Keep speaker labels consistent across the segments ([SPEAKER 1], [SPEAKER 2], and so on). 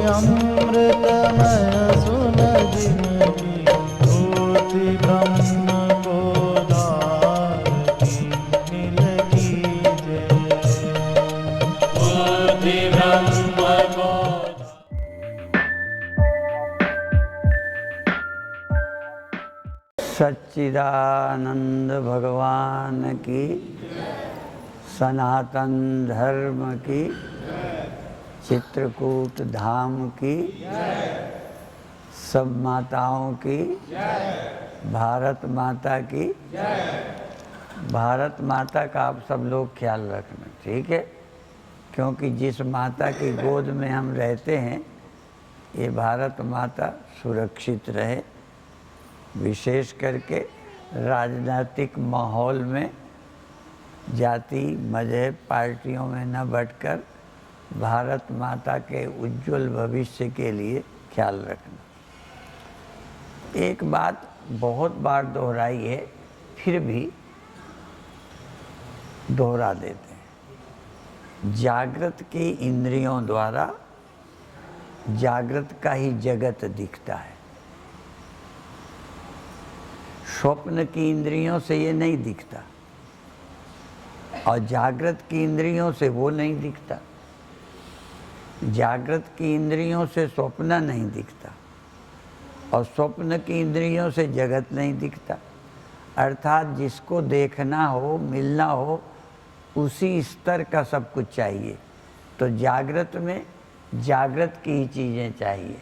[SPEAKER 1] अमृतमय सुन जिनकी मूर्ति ब्रह्म को धारती नील की जय। मूर्ति ब्रह्म को
[SPEAKER 2] सच्चिदानंद भगवान की, सनातन धर्म की, चित्रकूट धाम की, सब माताओं की, भारत माता की। भारत माता का आप सब लोग ख्याल रखना, ठीक है? क्योंकि जिस माता की गोद में हम रहते हैं, ये भारत माता सुरक्षित रहे। विशेष करके राजनीतिक माहौल में जाति मजहब पार्टियों में न बंटकर भारत माता के उज्जवल भविष्य के लिए ख्याल रखना। एक बात बहुत बार दोहराई है, फिर भी दोहरा देते हैं। जागृत की इंद्रियों द्वारा जागृत का ही जगत दिखता है। स्वप्न की इंद्रियों से ये नहीं दिखता और जागृत की इंद्रियों से वो नहीं दिखता। जागृत की इंद्रियों से स्वप्न नहीं दिखता और स्वप्न की इंद्रियों से जगत नहीं दिखता। अर्थात जिसको देखना हो, मिलना हो, उसी स्तर का सब कुछ चाहिए। तो जागृत में जागृत की ही चीज़ें चाहिए।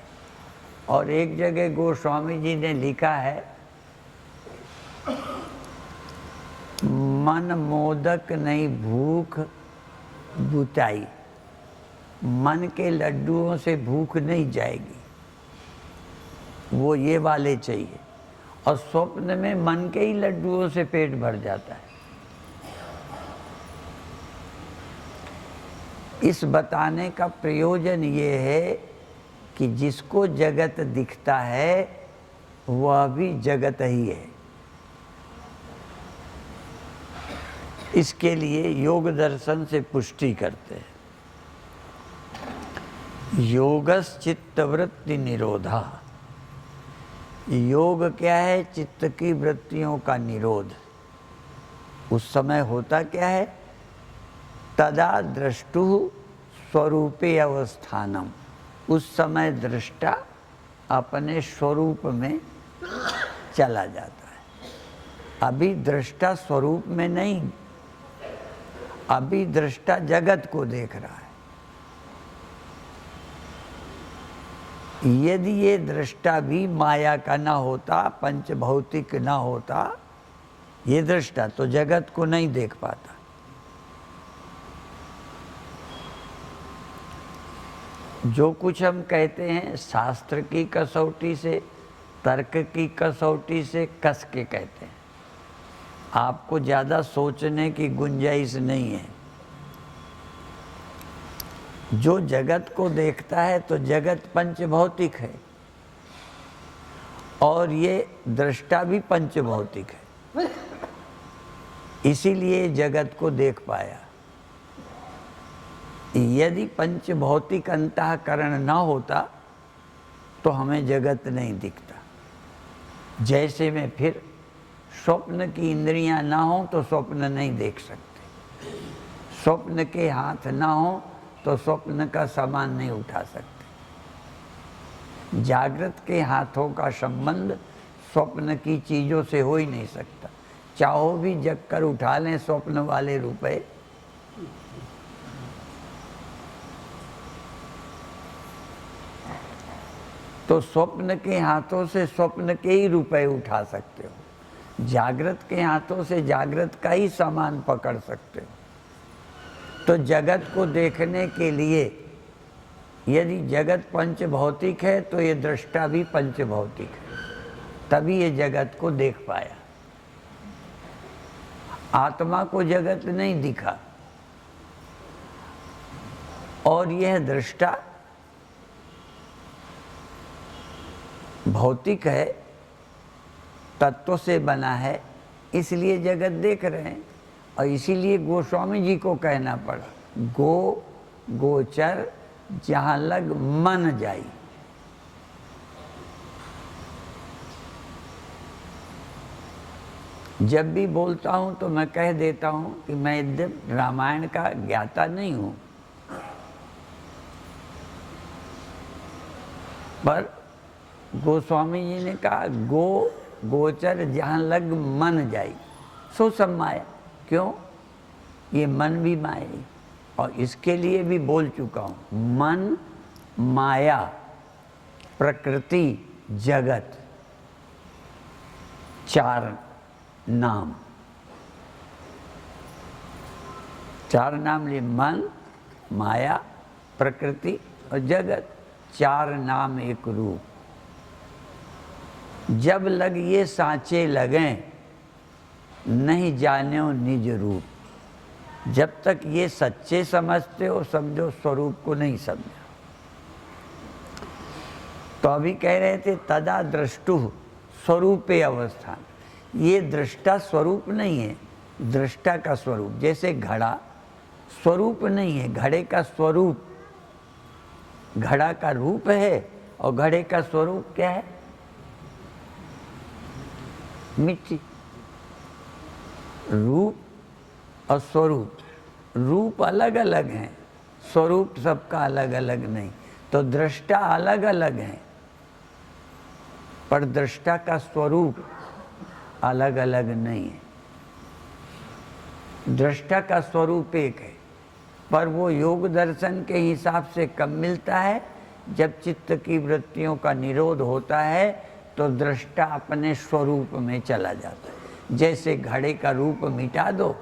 [SPEAKER 2] और एक जगह गोस्वामी जी ने लिखा है, मन मोदक नहीं भूख बुताई। मन के लड्डुओं से भूख नहीं जाएगी, वो ये वाले चाहिए। और स्वप्न में मन के ही लड्डुओं से पेट भर जाता है। इस बताने का प्रयोजन ये है कि जिसको जगत दिखता है वह भी जगत ही है। इसके लिए योग दर्शन से पुष्टि करते हैं। योगस चित्तवृत्ति निरोधा। योग क्या है? चित्त की वृत्तियों का निरोध। उस समय होता क्या है? तदा द्रष्टु स्वरूपे अवस्थानम। उस समय दृष्टा अपने स्वरूप में चला जाता है। अभी दृष्टा स्वरूप में नहीं, अभी दृष्टा जगत को देख रहा है। यदि ये दृष्टा भी माया का ना होता, पंचभौतिक ना होता, ये दृष्टा तो जगत को नहीं देख पाता। जो कुछ हम कहते हैं शास्त्र की कसौटी से, तर्क की कसौटी से कस के कहते हैं। आपको ज़्यादा सोचने की गुंजाइश नहीं है। जो जगत को देखता है तो जगत पंचभौतिक है और ये दृष्टा भी पंचभौतिक है, इसीलिए जगत को देख पाया। यदि पंचभौतिक अंतःकरण ना होता तो हमें जगत नहीं दिखता। जैसे में फिर स्वप्न की इंद्रियां ना हो तो स्वप्न नहीं देख सकते, स्वप्न के हाथ ना हो तो स्वप्न का सामान नहीं उठा सकते। जागृत के हाथों का संबंध स्वप्न की चीज़ों से हो ही नहीं सकता। चाहो भी जग कर उठा लें स्वप्न वाले रुपए, तो स्वप्न के हाथों से स्वप्न के ही रुपए उठा सकते हो। जागृत के हाथों से जागृत का ही सामान पकड़ सकते हो। तो जगत को देखने के लिए यदि जगत पंचभौतिक है तो ये दृष्टा भी पंचभौतिक है, तभी ये जगत को देख पाया। आत्मा को जगत नहीं दिखा और यह दृष्टा भौतिक है, तत्व से बना है, इसलिए जगत देख रहे हैं। और इसीलिए गोस्वामी जी को कहना पड़ा, गो गोचर जहाँ लग मन जाई। जब भी बोलता हूँ तो मैं कह देता हूँ कि मैं यद्यपि रामायण का ज्ञाता नहीं हूँ, पर गोस्वामी जी ने कहा गोचर जहाँ लग मन जाई सो सब माया। क्यों? ये मन भी माया ही, और इसके लिए भी बोल चुका हूँ। मन, माया, प्रकृति, जगत, चार नाम लिए। मन, माया, प्रकृति और जगत, चार नाम एक रूप। जब लग ये सांचे लगें, नहीं जान्यो निज रूप। जब तक ये सच्चे समझते हो, समझो स्वरूप को नहीं समझो। तो अभी कह रहे थे तदा दृष्टु स्वरूपे अवस्थान। ये दृष्टा स्वरूप नहीं है, दृष्टा का स्वरूप। जैसे घड़ा स्वरूप नहीं है, घड़े का स्वरूप, घड़ा का रूप है और घड़े का स्वरूप क्या है? मिट्टी। रूप और स्वरूप, रूप अलग अलग हैं, स्वरूप सबका अलग अलग नहीं। तो दृष्टा अलग अलग हैं, पर दृष्टा का स्वरूप अलग अलग नहीं है। दृष्टा का स्वरूप एक है, पर वो योग दर्शन के हिसाब से कब मिलता है? जब चित्त की वृत्तियों का निरोध होता है तो दृष्टा अपने स्वरूप में चला जाता है। जैसे घड़े का रूप मिटा दो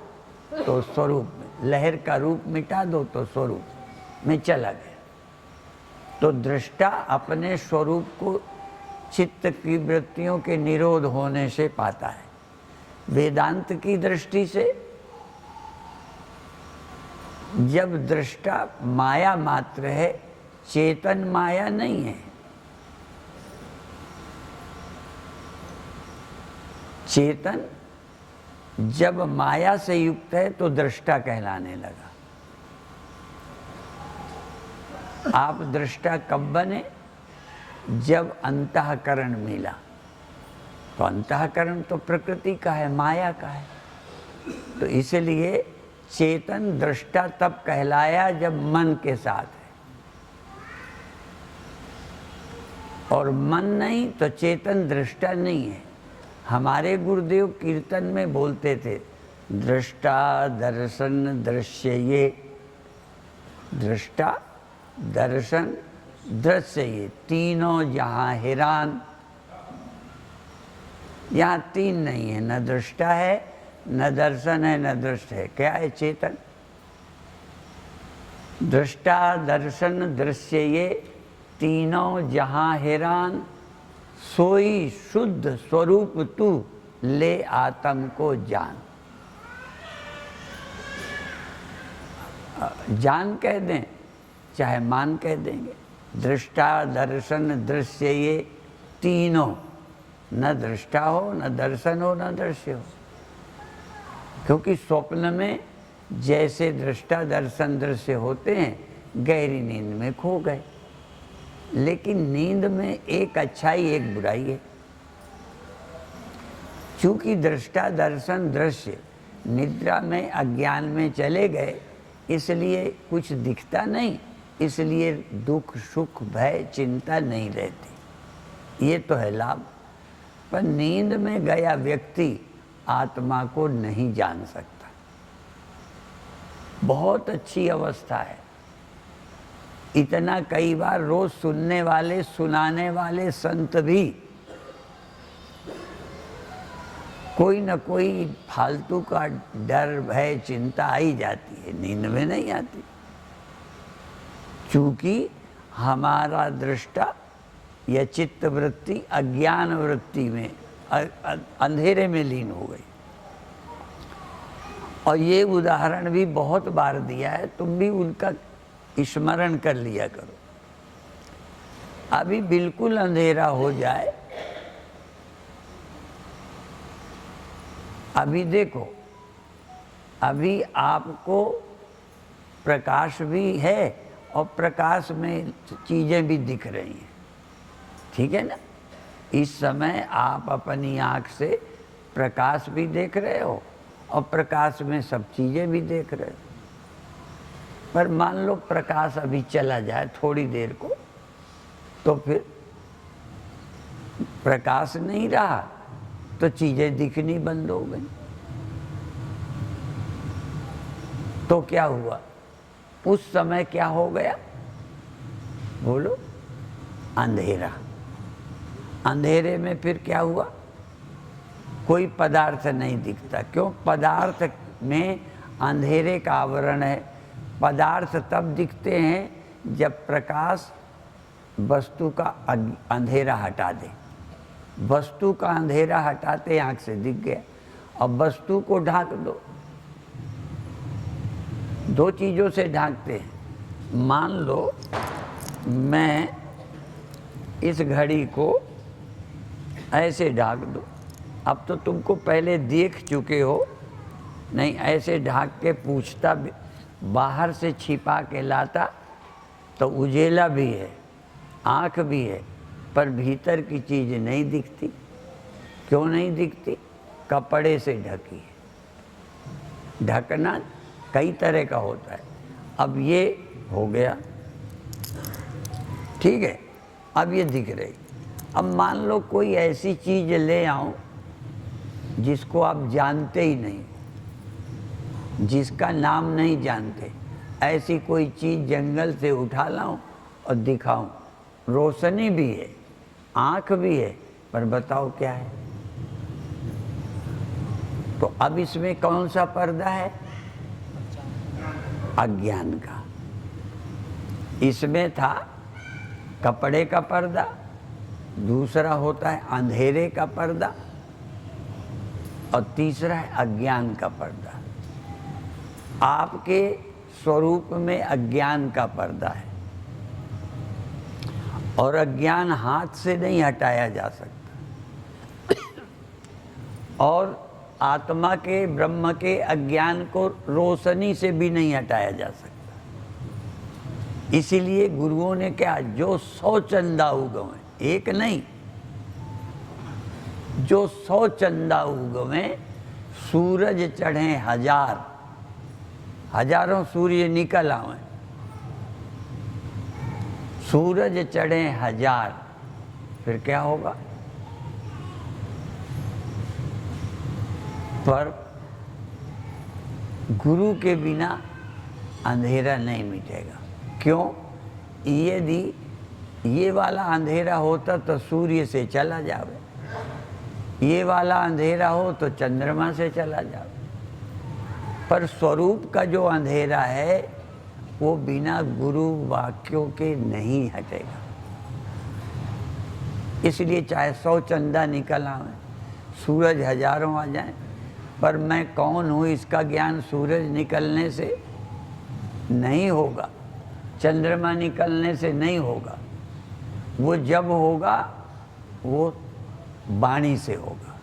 [SPEAKER 2] तो स्वरूप में, लहर का रूप मिटा दो तो स्वरूप में चला गया। तो दृष्टा अपने स्वरूप को चित्त की वृत्तियों के निरोध होने से पाता है। वेदांत की दृष्टि से जब दृष्टा माया मात्र है, चेतन माया नहीं है। चेतन जब माया से युक्त है तो दृष्टा कहलाने लगा। आप दृष्टा कब बने? जब अंतःकरण मिला। तो अंतःकरण तो प्रकृति का है, माया का है। तो इसलिए चेतन दृष्टा तब कहलाया जब मन के साथ है, और मन नहीं तो चेतन दृष्टा नहीं है। हमारे गुरुदेव कीर्तन में बोलते थे, दृष्टा दर्शन दृश्य। ये दृष्टा दर्शन दृश्य, ये तीनों जहाँ हैरान। यहाँ तीन नहीं है, न दृष्टा है, न दर्शन है, न दृष्ट है। क्या है? चेतन। दृष्टा दर्शन दृश्य ये तीनों जहाँ हैरान, सोई शुद्ध स्वरूप तू ले आत्म को जान। जान कह दें चाहे मान कह देंगे। दृष्टा दर्शन दृश्य ये तीनों, न दृष्टा हो, न दर्शन हो, न दृश्य हो। क्योंकि स्वप्न में जैसे दृष्टा दर्शन दृश्य होते हैं, गहरी नींद में खो गए। लेकिन नींद में एक अच्छाई एक बुराई है। चूंकि दृष्टा दर्शन दृश्य निद्रा में अज्ञान में चले गए, इसलिए कुछ दिखता नहीं, इसलिए दुख सुख भय चिंता नहीं रहती। ये तो है लाभ। पर नींद में गया व्यक्ति आत्मा को नहीं जान सकता। बहुत अच्छी अवस्था है। इतना कई बार रोज सुनने वाले सुनाने वाले संत भी कोई न कोई फालतू का डर भय चिंता आई जाती है, नींद में नहीं आती। चूंकि हमारा दृष्टा या चित्त वृत्ति अज्ञान वृत्ति में अंधेरे में लीन हो गई। और ये उदाहरण भी बहुत बार दिया है, तुम भी उनका स्मरण कर लिया करो। अभी बिल्कुल अंधेरा हो जाए, अभी देखो, अभी आपको प्रकाश भी है और प्रकाश में चीज़ें भी दिख रही हैं, ठीक है ना। इस समय आप अपनी आँख से प्रकाश भी देख रहे हो और प्रकाश में सब चीज़ें भी देख रहे हो। पर मान लो प्रकाश अभी चला जाए थोड़ी देर को, तो फिर प्रकाश नहीं रहा तो चीज़ें दिखनी बंद हो गई। तो क्या हुआ उस समय, क्या हो गया बोलो? अंधेरा। अंधेरे में फिर क्या हुआ? कोई पदार्थ नहीं दिखता। क्यों? पदार्थ में अंधेरे का आवरण है। पदार्थ तब दिखते हैं जब प्रकाश वस्तु का अंधेरा हटा दे। वस्तु का अंधेरा हटाते आँख से दिख गया। अब वस्तु को ढाक दो, दो चीज़ों से ढांकते हैं। मान लो मैं इस घड़ी को ऐसे ढाक दूँ, अब तो तुमको पहले देख चुके हो, नहीं ऐसे ढाक के पूछता, बाहर से छिपा के लाता तो उजेला भी है, आँख भी है, पर भीतर की चीज़ नहीं दिखती। क्यों नहीं दिखती? कपड़े से ढकी है। ढकना कई तरह का होता है। अब ये हो गया, ठीक है, अब ये दिख रही। अब मान लो कोई ऐसी चीज़ ले आऊं जिसको आप जानते ही नहीं, जिसका नाम नहीं जानते, ऐसी कोई चीज़ जंगल से उठा लाऊं और दिखाऊं, रोशनी भी है, आँख भी है, पर बताओ क्या है? तो अब इसमें कौन सा पर्दा है? अज्ञान का। इसमें था कपड़े का पर्दा, दूसरा होता है अंधेरे का पर्दा, और तीसरा है अज्ञान का पर्दा। आपके स्वरूप में अज्ञान का पर्दा है, और अज्ञान हाथ से नहीं हटाया जा सकता, और आत्मा के, ब्रह्म के अज्ञान को रोशनी से भी नहीं हटाया जा सकता। इसीलिए गुरुओं ने क्या, जो 100 चंदा उगवें, एक नहीं, जो 100 चंदा उगवें, सूरज चढ़े 1000, हजारों सूर्य निकल आवें, सूरज चढ़े 1000, फिर क्या होगा? पर गुरु के बिना अंधेरा नहीं मिटेगा। क्यों? यदि ये वाला अंधेरा होता तो सूर्य से चला जावे, ये वाला अंधेरा हो तो चंद्रमा से चला जावे, पर स्वरूप का जो अंधेरा है वो बिना गुरु वाक्यों के नहीं हटेगा। इसलिए चाहे 100 चंदा निकल आवे, सूरज हजारों आ जाएं, पर मैं कौन हूँ इसका ज्ञान सूरज निकलने से नहीं होगा, चंद्रमा निकलने से नहीं होगा। वो जब होगा वो वाणी से होगा।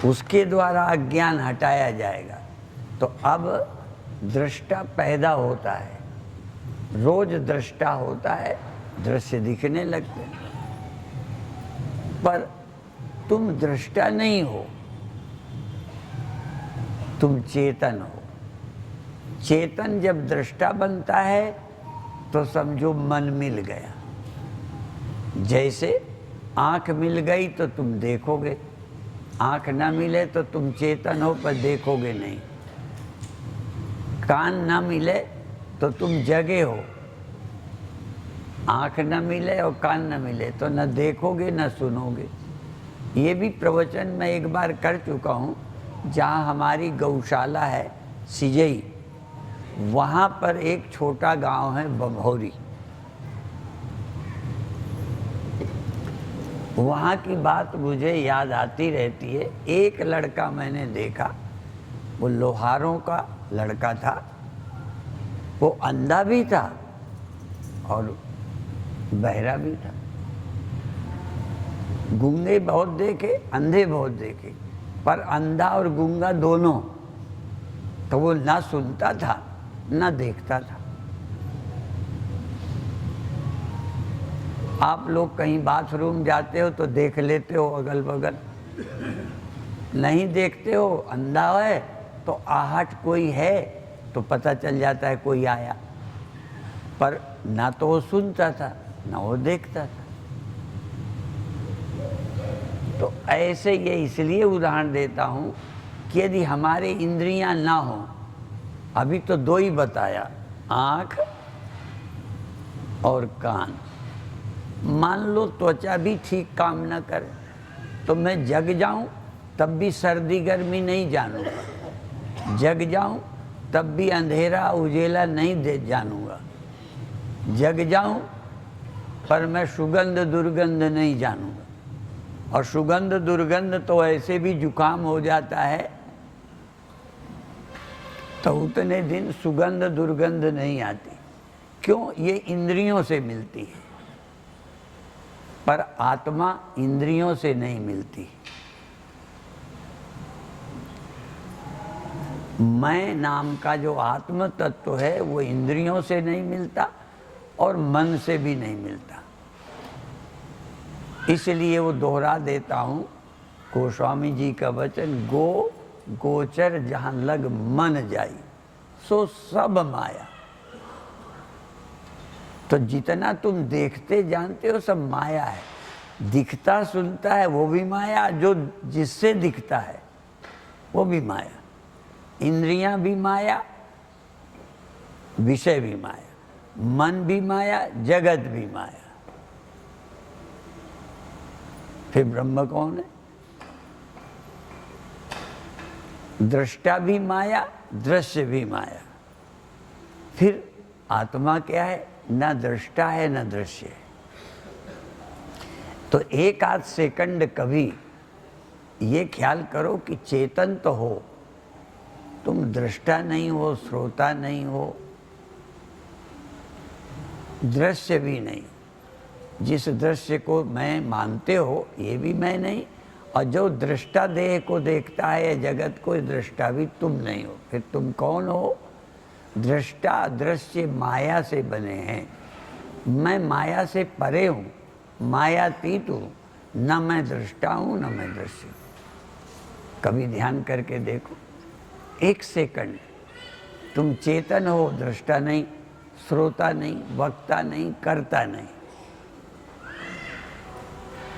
[SPEAKER 2] उसके द्वारा अज्ञान हटाया जाएगा। तो अब दृष्टा पैदा होता है, रोज दृष्टा होता है, दृश्य दिखने लगते हैं, पर तुम दृष्टा नहीं हो, तुम चेतन हो। चेतन जब दृष्टा बनता है तो समझो मन मिल गया। जैसे आँख मिल गई तो तुम देखोगे, आँख ना मिले तो तुम चेतन हो पर देखोगे नहीं। कान ना मिले तो तुम जगे हो, आँख न मिले और कान न मिले तो न देखोगे न सुनोगे। ये भी प्रवचन मैं एक बार कर चुका हूँ। जहाँ हमारी गौशाला है सिजई, वहाँ पर एक छोटा गांव है बभौरी। वहाँ की बात मुझे याद आती रहती है। एक लड़का मैंने देखा, वो लोहारों का लड़का था, वो अंधा भी था और बहरा भी था। गूंगे बहुत देखे, अंधे बहुत देखे, पर अंधा और गूंगा दोनों तो वो ना सुनता था ना देखता था। आप लोग कहीं बाथरूम जाते हो तो देख लेते हो अगल बगल, नहीं देखते हो, अंधा है तो आहट कोई है तो पता चल जाता है कोई आया, पर ना तो वो सुनता था ना वो देखता था। तो ऐसे ये इसलिए उदाहरण देता हूँ कि यदि हमारे इंद्रियां ना हो, अभी तो दो ही बताया, आँख और कान, मान लो त्वचा भी ठीक काम ना करे तो मैं जग जाऊं तब भी सर्दी गर्मी नहीं जानूंगा, जग जाऊं तब भी अंधेरा उजेला नहीं जानूंगा, जग जाऊं पर मैं सुगंध दुर्गंध नहीं जानूंगा। और सुगंध दुर्गंध तो ऐसे भी जुकाम हो जाता है तो उतने दिन सुगंध दुर्गंध नहीं आती। क्यों? ये इंद्रियों से मिलती है, पर आत्मा इंद्रियों से नहीं मिलती। मैं नाम का जो आत्म तत्व है वो इंद्रियों से नहीं मिलता और मन से भी नहीं मिलता। इसलिए वो दोहरा देता हूँ गोस्वामी जी का वचन, गो गोचर जहाँ लग मन जाई सो सब माया। तो जितना तुम देखते जानते हो सब माया है। दिखता सुनता है वो भी माया, जो जिससे दिखता है वो भी माया, इंद्रियां भी माया, विषय भी माया, मन भी माया, जगत भी माया। फिर ब्रह्म कौन है? दृष्टा भी माया, दृश्य भी माया। फिर आत्मा क्या है? ना दृष्टा है ना दृश्य है। तो एक आध सेकंड कभी ये ख्याल करो कि चेतन तो हो, तुम दृष्टा नहीं हो, श्रोता नहीं हो, दृश्य भी नहीं। जिस दृश्य को मैं मानते हो ये भी मैं नहीं, और जो दृष्टा देह को देखता है जगत को, दृष्टा भी तुम नहीं हो। फिर तुम कौन हो? दृष्टा दृश्य माया से बने हैं, मैं माया से परे हूँ, मायातीत हूँ, न मैं दृष्टा हूँ न मैं दृश्य हूँ। कभी ध्यान करके देखो, एक सेकंड तुम चेतन हो, दृष्टा नहीं, श्रोता नहीं, वक्ता नहीं, करता नहीं।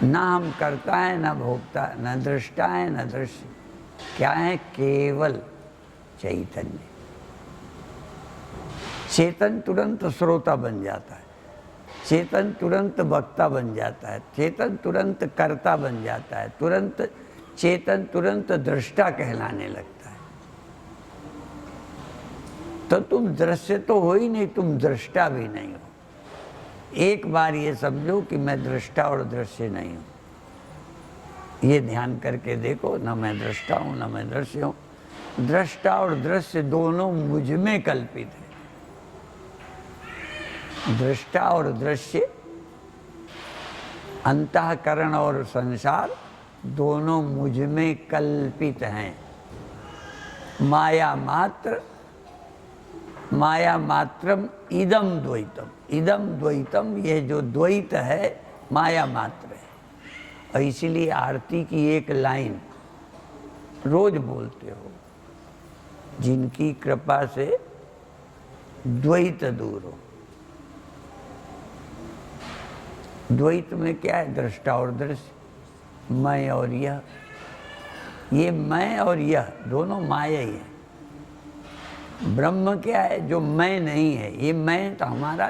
[SPEAKER 2] ना हम करता है ना भोगता, ना दृष्टा है ना दृश्य। क्या है? केवल चैतन्य। चेतन तुरंत श्रोता बन जाता है, चेतन तुरंत वक्ता बन जाता है, चेतन तुरंत कर्ता बन जाता है, तुरंत चेतन तुरंत दृष्टा कहलाने लगता है। तो तुम दृश्य तो हो ही नहीं, तुम दृष्टा भी नहीं हो। एक बार ये समझो कि मैं दृष्टा और दृश्य नहीं हूं। ये ध्यान करके देखो, न मैं दृष्टा हूं न मैं दृश्य हूं। दृष्टा और दृश्य दोनों मुझ में कल्पित है। दृष्टा और दृश्य, अंतःकरण और संसार दोनों मुझ में कल्पित हैं। माया मात्र, माया मात्रम इदम द्वैतम। इदम द्वैतम, ये जो द्वैत है माया मात्र है। और इसीलिए आरती की एक लाइन रोज बोलते हो, जिनकी कृपा से द्वैत दूर हो। द्वैत में क्या है? दृष्टा और दृश्य, मैं और यह। ये मैं और यह दोनों माया ही है। ब्रह्म क्या है? जो मैं नहीं है। ये मैं तो हमारा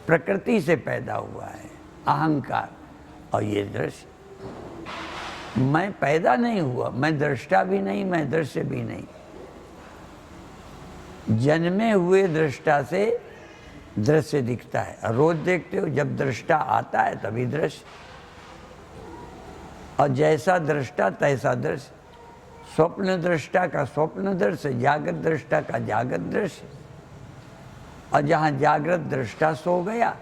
[SPEAKER 2] प्रकृति से पैदा हुआ है, अहंकार। और ये दृश्य, मैं पैदा नहीं हुआ, मैं दृष्टा भी नहीं, मैं दृश्य भी नहीं। जन्मे हुए दृष्टा से दृश्य दिखता है। और रोज देखते हो, जब दृष्टा आता है तभी दृश्य, और जैसा दृष्टा तैसा दृश्य। स्वप्न दृष्टा का स्वप्न दृश्य, जागृत दृष्टा का जागृत दृश्य। और जहाँ जागृत दृष्टा सो गया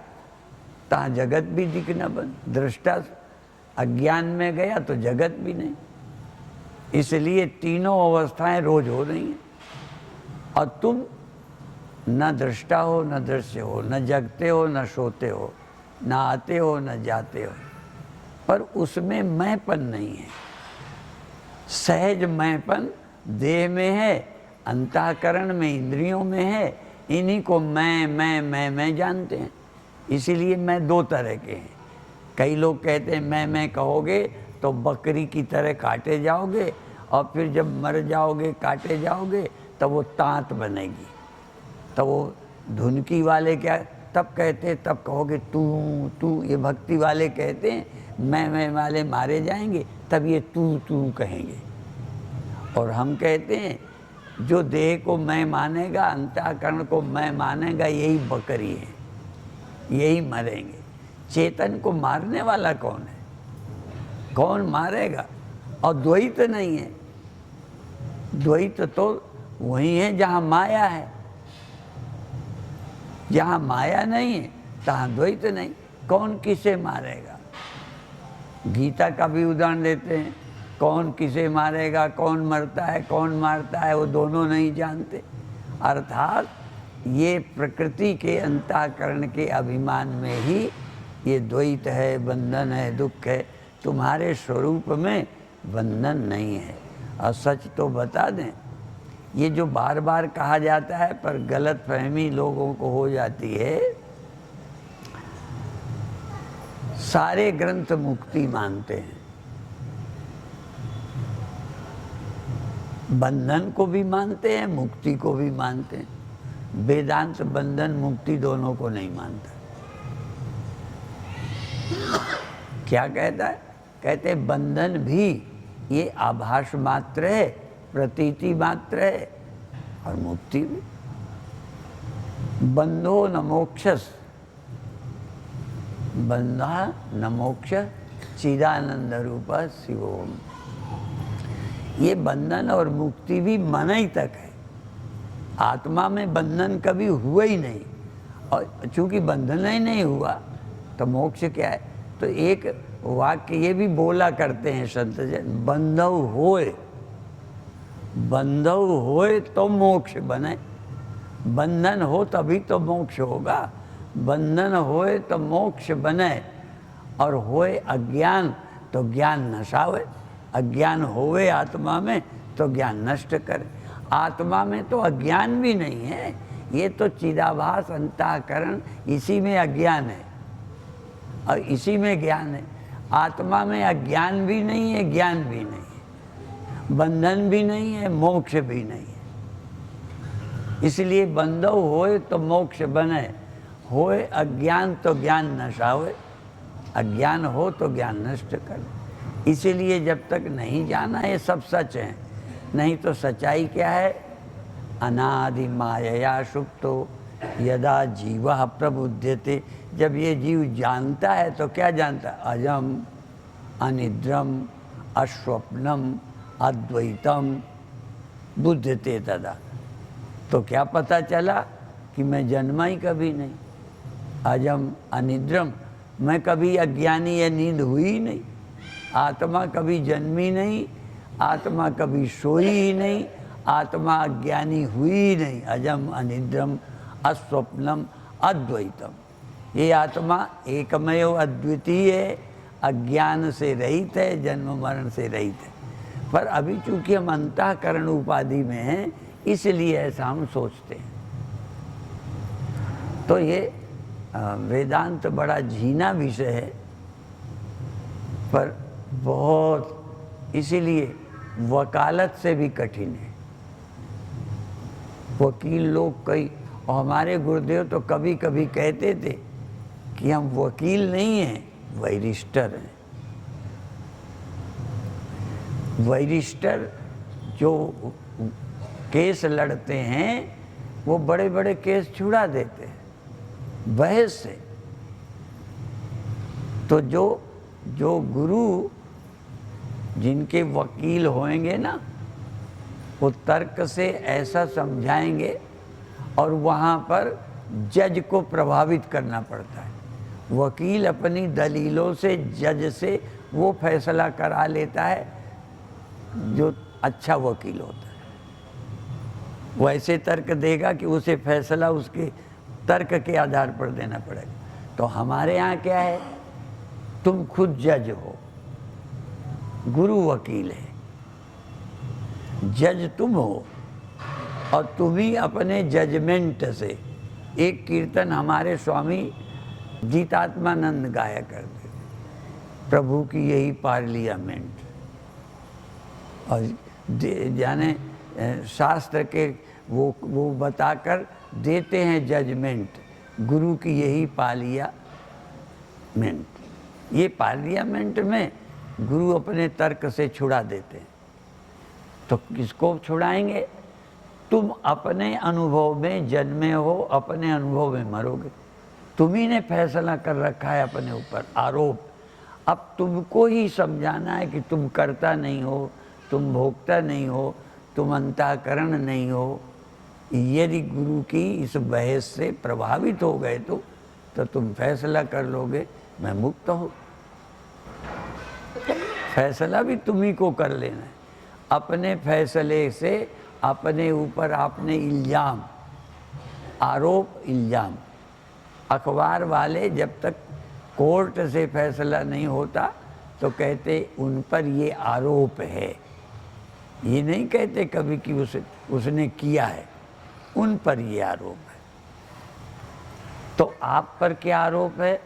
[SPEAKER 2] तहाँ जगत भी दिखना बंद। दृष्टा अज्ञान में गया तो जगत भी नहीं। इसलिए तीनों अवस्थाएं रोज हो रही हैं। और तुम न दृष्टा हो न दृश्य हो, न जगते हो न सोते हो, न आते हो न जाते हो, पर उसमें मैंपन नहीं है। सहज मैंपन देह में है, अंतःकरण में, इंद्रियों में है। इन्हीं को मैं जानते हैं। इसीलिए मैं दो तरह के हैं। कई लोग कहते हैं मैं कहोगे तो बकरी की तरह काटे जाओगे, और फिर जब मर जाओगे, काटे जाओगे, तब वो तांत बनेगी। तब वो धुनकी वाले क्या तब कहते, तब कहोगे तू तू। ये भक्ति वाले कहते हैं मैं वाले मारे जाएंगे, तब ये तू कहेंगे। और हम कहते हैं जो देह को मैं मानेगा, अंतःकरण को मैं मानेगा, यही बकरी है, यही मरेंगे। चेतन को मारने वाला कौन है? कौन मारेगा? और द्वैत नहीं है। द्वैत तो वही है जहाँ माया है। जहाँ माया नहीं है तहाँ द्वैत नहीं। कौन किसे मारेगा? गीता का भी उदाहरण देते हैं, कौन किसे मारेगा, कौन मरता है, कौन मारता है, वो दोनों नहीं जानते। अर्थात ये प्रकृति के अंतःकरण के अभिमान में ही ये द्वैत है, बंधन है, दुख है। तुम्हारे स्वरूप में बंधन नहीं है। और सच तो बता दें, ये जो बार बार कहा जाता है पर गलत फहमी लोगों को हो जाती है, सारे ग्रंथ मुक्ति मानते हैं। बंधन को भी मानते हैं, मुक्ति को भी मानते हैं। वेदांत बंधन मुक्ति दोनों को नहीं मानता। क्या कहता है? कहते हैं बंधन भी ये आभास मात्र है, प्रतीति मात्र है, और मुक्ति भी। बंधो न मोक्षस, बंधा न मोक्ष, चिदानंद रूप शिवोम। ये बंधन और मुक्ति भी मन ही तक है। आत्मा में बंधन कभी हुआ ही नहीं, और चूंकि बंधन ही नहीं हुआ तो मोक्ष क्या है? तो एक वाक्य ये भी बोला करते हैं संत जन, बंधव होए, बंधव होए तो मोक्ष बने। बंधन हो तभी तो मोक्ष होगा। बंधन होए तो मोक्ष बने, और होए अज्ञान तो ज्ञान नशावे। अज्ञान होवे आत्मा में तो ज्ञान नष्ट करे। आत्मा में तो अज्ञान भी नहीं है, ये तो चिदाभास अंतःकरण, इसी में अज्ञान है और इसी में ज्ञान है। आत्मा में अज्ञान भी नहीं है, ज्ञान भी नहीं है, बंधन भी नहीं है, मोक्ष भी नहीं है। इसलिए बंधव होए तो मोक्ष बने, होए अज्ञान तो ज्ञान नशावे। अज्ञान हो तो ज्ञान नष्ट करे। इसीलिए जब तक नहीं जाना ये सब सच है, नहीं तो सच्चाई क्या है? अनादि मायया सुप्तो यदा जीवः प्रबुध्यते। जब ये जीव जानता है तो क्या जानता है? अजम अनिद्रम अस्वप्नम अद्वैतम बुध्यते तदा। तो क्या पता चला कि मैं जन्मा ही कभी नहीं। अजम अनिद्रम, मैं कभी अज्ञानी या नींद हुई ही नहीं। आत्मा कभी जन्मी नहीं, आत्मा कभी सोई ही नहीं, आत्मा अज्ञानी हुई ही नहीं। अजम अनिद्रम अस्वप्नम अद्वैतम। ये आत्मा एकमेव अद्वितीय है, अज्ञान से रहित है, जन्म मरण से रहित है। पर अभी चूंकि हम अंतःकरण उपाधि में हैं, इसलिए ऐसा हम सोचते हैं। तो ये वेदांत बड़ा झीना विषय है, पर बहुत, इसीलिए वकालत से भी कठिन है। वकील लोग कई, और हमारे गुरुदेव तो कभी कभी कहते थे कि हम वकील नहीं हैं, वैरिस्टर हैं। वैरिस्टर जो केस लड़ते हैं वो बड़े बड़े केस छुड़ा देते हैं बहस से। तो जो गुरु जिनके वकील होंगे ना, वो तर्क से ऐसा समझाएंगे, और वहाँ पर जज को प्रभावित करना पड़ता है। वकील अपनी दलीलों से जज से वो फैसला करा लेता है जो अच्छा वकील होता है। वो ऐसे तर्क देगा कि उसे फैसला उसके तर्क के आधार पर देना पड़ेगा। तो हमारे यहाँ क्या है, तुम खुद जज हो, गुरु वकील है, जज तुम हो, और तुम ही अपने जजमेंट से। एक कीर्तन हमारे स्वामी गीतात्मानंद गाया करते, प्रभु की यही पार्लियामेंट। और जाने शास्त्र के वो बताकर देते हैं जजमेंट, गुरु की यही पार्लियामेंट। ये पार्लियामेंट में गुरु अपने तर्क से छुड़ा देते हैं। तो किसको छुड़ाएंगे? तुम अपने अनुभव में जन्मे हो, अपने अनुभव में मरोगे। तुम्ही ने फैसला कर रखा है अपने ऊपर, आरोप। अब तुमको ही समझाना है कि तुम करता नहीं हो, तुम भोगता नहीं हो, तुम अंतःकरण नहीं हो। यदि गुरु की इस बहस से प्रभावित हो गए तो तुम फैसला कर लोगे मैं मुक्त हूँ। फैसला भी तुम्ही को कर लेना है। अपने फैसले से अपने ऊपर आपने इल्ज़ाम, आरोप, इल्ज़ाम। अखबार वाले जब तक कोर्ट से फैसला नहीं होता तो कहते उन पर ये आरोप है। ये नहीं कहते कभी कि उसने किया है, उन पर ये आरोप है। तो आप पर क्या आरोप है?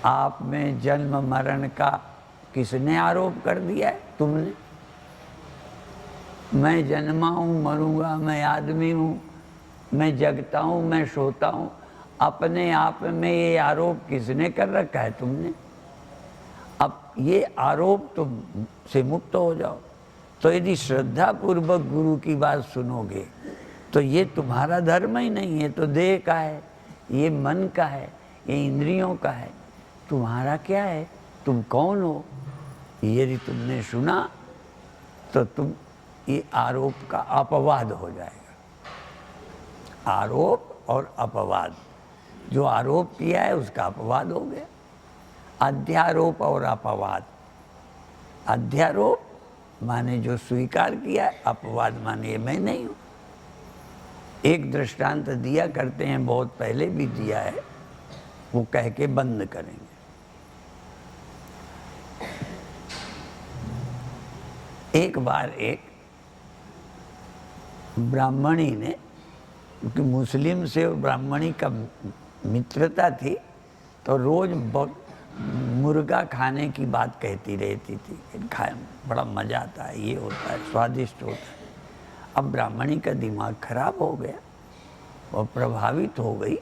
[SPEAKER 2] आप में जन्म मरण का किसने आरोप कर दिया है? तुमने। मैं जन्मा हूँ, मरूंगा, मैं आदमी हूँ, मैं जगता हूँ, मैं सोता हूँ। अपने आप में ये आरोप किसने कर रखा है? तुमने। अब ये आरोप तुम से मुक्त हो जाओ। तो यदि श्रद्धा पूर्वक गुरु की बात सुनोगे तो ये तुम्हारा धर्म ही नहीं है, तो देह का है, ये मन का है, ये इंद्रियों का है। तुम्हारा क्या है? तुम कौन हो? यदि तुमने सुना तो तुम ये आरोप का अपवाद हो जाएगा। आरोप और अपवाद, जो आरोप किया है उसका अपवाद हो गया। अध्यारोप और अपवाद। अध्यारोप माने जो स्वीकार किया है, अपवाद माने मैं नहीं हूँ। एक दृष्टांत दिया करते हैं, बहुत पहले भी दिया है, वो कह के बंद करेंगे। एक बार एक ब्राह्मणी ने, क्योंकि मुस्लिम से ब्राह्मणी का मित्रता थी, तो रोज मुर्गा खाने की बात कहती रहती थी। खाए बड़ा मज़ा आता है, ये होता है, स्वादिष्ट होता है। अब ब्राह्मणी का दिमाग खराब हो गया और प्रभावित हो गई,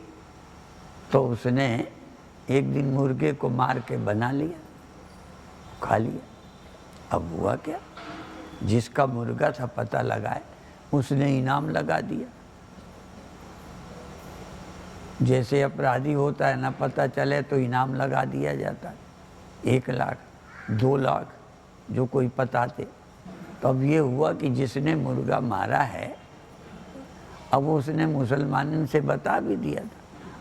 [SPEAKER 2] तो उसने एक दिन मुर्गे को मार के बना लिया, खा लिया। अब हुआ क्या, जिसका मुर्गा था पता लगाए, उसने इनाम लगा दिया। जैसे अपराधी होता है ना, पता चले तो इनाम लगा दिया जाता है, 1 लाख 2 लाख जो कोई पताते। तो अब ये हुआ कि जिसने मुर्गा मारा है, अब उसने मुसलमानन से बता भी दिया था।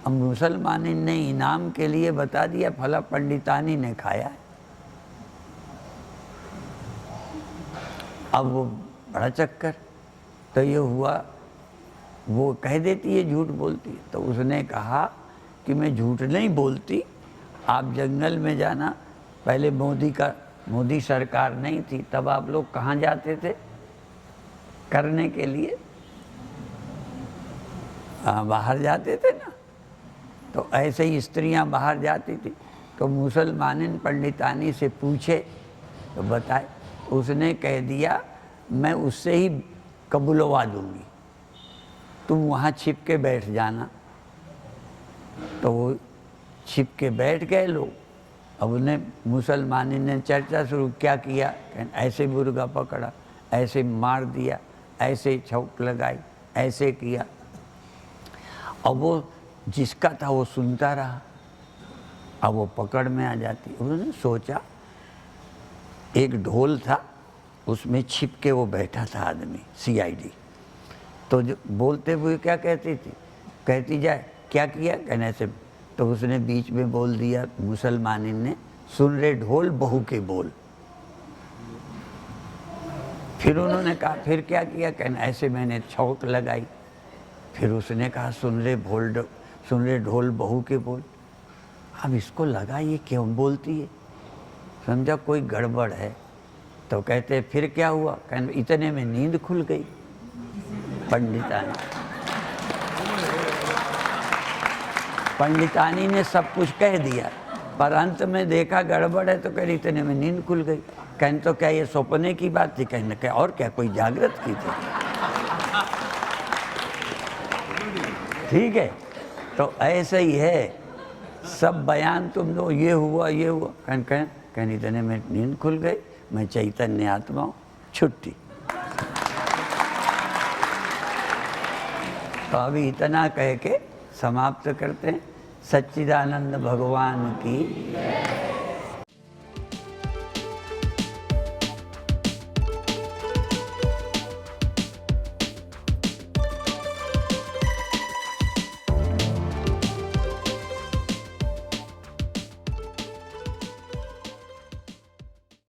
[SPEAKER 2] अब मुसलमानन ने इनाम के लिए बता दिया, फला पंडितानी ने खाया है। अब वो बड़ा चक्कर। तो ये हुआ, वो कह देती है झूठ बोलती है। तो उसने कहा कि मैं झूठ नहीं बोलती, आप जंगल में जाना। पहले मोदी सरकार नहीं थी, तब आप लोग कहाँ जाते थे करने के लिए? बाहर जाते थे ना। तो ऐसे ही स्त्रियां बाहर जाती थी। तो मुसलमानिन पंडितानी से पूछे तो बताए, उसने कह दिया मैं उससे ही कबूलवा दूंगी, तुम वहाँ छिप के बैठ जाना। तो वो छिप के बैठ गए लोग। अब उन्हें मुसलमानी ने चर्चा शुरू क्या किया, ऐसे मुर्गा पकड़ा, ऐसे मार दिया, ऐसे छौक लगाई, ऐसे किया। अब वो जिसका था वो सुनता रहा। अब वो पकड़ में आ जाती। उन्होंने सोचा, एक ढोल था, उसमें छिप के वो बैठा था आदमी, CID। तो जो बोलते हुए क्या कहती थी, कहती जाए क्या किया, कहने से। तो उसने बीच में बोल दिया मुसलमानी ने, सुन रे ढोल बहू के बोल। फिर उन्होंने कहा फिर क्या किया, कहना ऐसे मैंने छौक लगाई। फिर उसने कहा सुन रे ढोल बहू के बोल। अब इसको लगा ये क्यों बोलती है, समझा कोई गड़बड़ है। तो कहते फिर क्या हुआ, कहने इतने में नींद खुल गई पंडितानी ने सब कुछ कह दिया, पर अंत में देखा गड़बड़ है तो कह इतने में नींद खुल गई। कहने तो क्या ये सपने की बात थी, कहने क्या और क्या कोई जागृत की थी। ठीक है, तो ऐसे ही है सब बयान तुम दो, ये हुआ कहने इतने में नींद खुल गई, मैं चैतन्य आत्मा हूँ, छुट्टी। तो अभी इतना कह के समाप्त करते हैं। सच्चिदानंद भगवान की